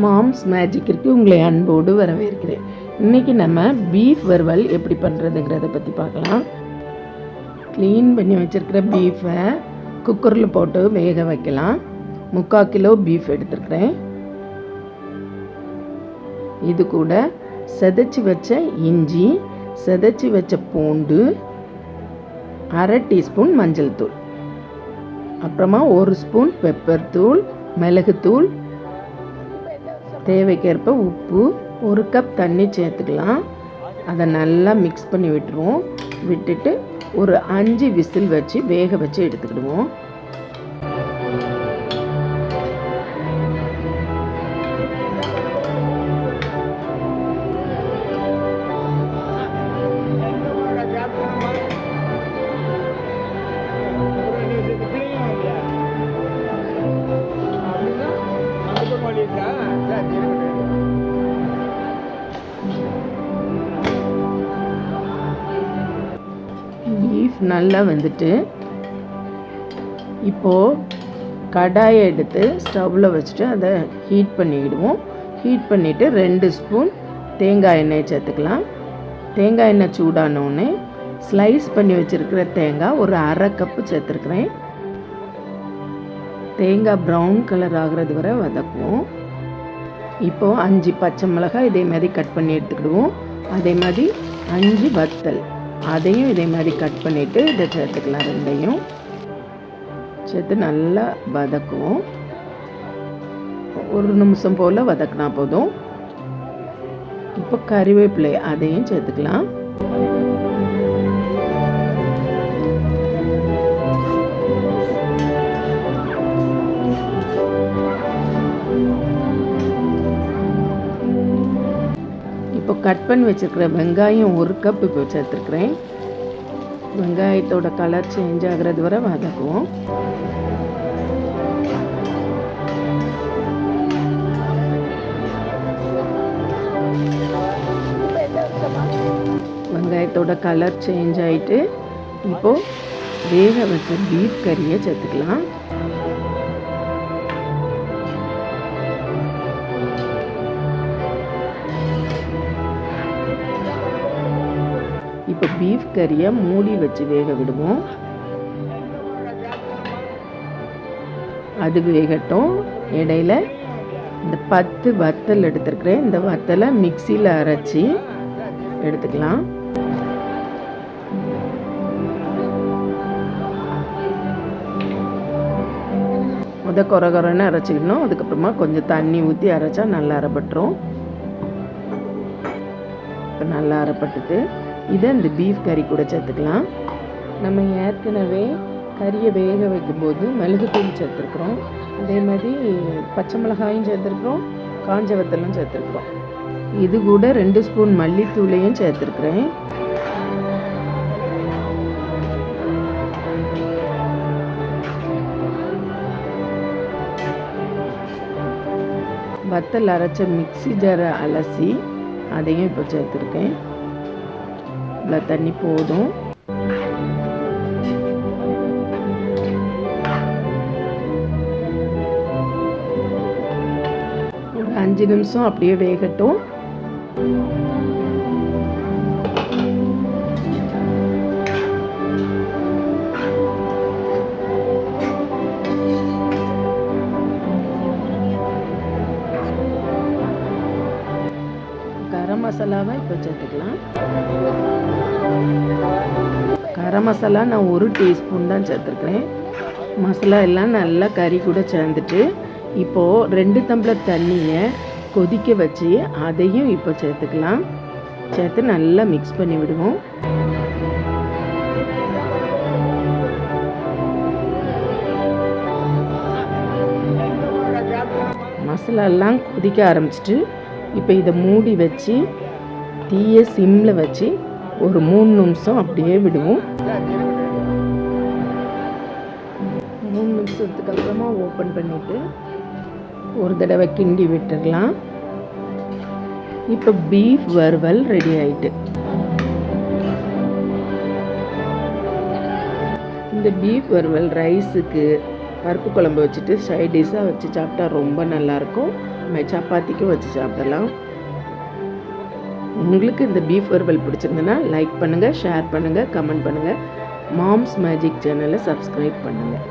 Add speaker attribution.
Speaker 1: Moms மேஜிக்கிற்கு உங்களை அன்போடு வரவேற்கிறேன். இன்றைக்கி நம்ம பீஃப் வறுவல் எப்படி பண்ணுறதுங்கிறத பற்றி பார்க்கலாம். க்ளீன் பண்ணி வச்சுருக்கிற பீஃபை குக்கரில் போட்டு வேக வைக்கலாம். 3/4 கிலோ பீஃப் எடுத்துருக்கிறேன். இது கூட செதைச்சி வச்ச இஞ்சி, செதைச்சி வச்ச பூண்டு, 1/2 டீஸ்பூன் மஞ்சள் தூள், அப்புறமா 1 ஸ்பூன் பெப்பர் தூள், மிளகுத்தூள், தேவைக்கேற்ப உப்பு, 1 கப் தண்ணி சேர்த்துக்கலாம். அதை நல்லா மிக்ஸ் பண்ணி விட்டுருவோம். விட்டுட்டு ஒரு 5 விசில் வச்சு வேக வச்சு எடுத்துக்கிடுவோம். பீஃப் நல்லா வந்துட்டு இப்போது கடாயை எடுத்து ஸ்டவ்வில் வச்சுட்டு அதை ஹீட் பண்ணிக்கிடுவோம். ஹீட் பண்ணிவிட்டு 2 ஸ்பூன் தேங்காய் எண்ணெய் சேர்த்துக்கலாம். தேங்காய் எண்ணெய் சூடானோடனே ஸ்லைஸ் பண்ணி வச்சுருக்கிற தேங்காய் ஒரு 1/2 கப்பு சேர்த்துருக்குறேன். தேங்காய் ப்ரௌன் கலர் ஆகிறது வரை வதக்குவோம். இப்போது 5 பச்சை மிளகாய் இதே மாதிரி கட் பண்ணி எடுத்துக்கிடுவோம். அதே மாதிரி 5 வத்தல், அதையும் இதே மாதிரி கட் பண்ணிவிட்டு இதை சேர்த்துக்கலாம். 2யும் சேர்த்து நல்லா வதக்குவோம். 1 நிமிஷம் போல் வதக்கினா போதும். இப்போ கறிவேப்பிலை அதையும் சேர்த்துக்கலாம். இப்போ கட் பண்ணி வச்சுருக்கிற வெங்காயம் 1 கப் இப்போ சேர்த்துருக்குறேன். வெங்காயத்தோட கலர் சேஞ்ச் ஆகிறது வரை வதக்குவோம். வெங்காயத்தோட கலர் சேஞ்ச் ஆகிட்டு இப்போது வேக வச்ச பீஃப் கறியை சேர்த்துக்கலாம். இப்போ பீஃப் கறியை மூடி வச்சு வேக விடுவோம். அது வேகட்டும். இடையில இந்த 10 வத்தல் எடுத்துருக்கிறேன். இந்த வத்தலை மிக்சியில் அரைச்சி எடுத்துக்கலாம். கொரகொரன்னு அரைச்சிக்கணும். அதுக்கப்புறமா கொஞ்சம் தண்ணி ஊற்றி அரைச்சா நல்லா அரைப்பட்டுரும். இப்போ நல்லா அரைப்பட்டுட்டு இதை இந்த பீஃப் கறி கூட சேர்த்துக்கலாம். நம்ம ஏற்கனவே கறியை வேக வைக்கும்போது மிளகுத்தூள் சேர்த்துருக்குறோம். அதே மாதிரி பச்சை மிளகாயும் சேர்த்துருக்குறோம், காஞ்ச வத்தலும் சேர்த்துருக்குறோம். இது கூட 2 ஸ்பூன் மல்லித்தூளையும் சேர்த்துருக்குறேன். வத்தல் அரைச்ச மிக்ஸி ஜாரை அலசி அதையும் இப்போ சேர்த்துருக்கேன். இவ்வளோ தண்ணி போதும். ஒரு 5 நிமிஷம் அப்படியே வேகட்டும். கரம் மசாலாவை இப்போ சேர்த்துக்கலாம். கரம் மசாலா நான் 1 டீஸ்பூன் தான் சேர்த்துருக்குறேன். மசாலா எல்லாம் நல்லா கறி கூட சேர்ந்துட்டு இப்போது 2 டம்ளர் தண்ணியை கொதிக்க வச்சு அதையும் இப்போ சேர்த்துக்கலாம். சேர்த்து நல்லா மிக்ஸ் பண்ணி விடுவோம். மசாலாலாம் கொதிக்க ஆரம்பிச்சிட்டு இப்போ இதை மூடி வச்சு தீயை சிம்மில் வச்சு ஒரு 3 நிமிஷம் அப்படியே விடுவோம். 3 நிமிஷத்துக்கு அப்புறமா ஓப்பன் பண்ணிவிட்டு ஒரு தடவை கிண்டி விட்டுடலாம். இப்போ பீஃப் வறுவல் ரெடி ஆயிட்டு. இந்த பீஃப் வறுவல் ரைஸுக்கு பருப்பு குழம்பு வச்சுட்டு சைட் டிஷ்ஷாக வச்சு சாப்பிட்டா ரொம்ப நல்லாயிருக்கும். நம்ம சப்பாத்திக்கும் வச்சு சாப்பிடலாம். உங்களுக்கு இந்த பீஃப் வறுவல் பிடிச்சிருந்ததுன்னா லைக் பண்ணுங்கள், ஷேர் பண்ணுங்கள், கமெண்ட் பண்ணுங்கள். மாம்ஸ் மேஜிக் சேனலை சப்ஸ்கிரைப் பண்ணுங்கள்.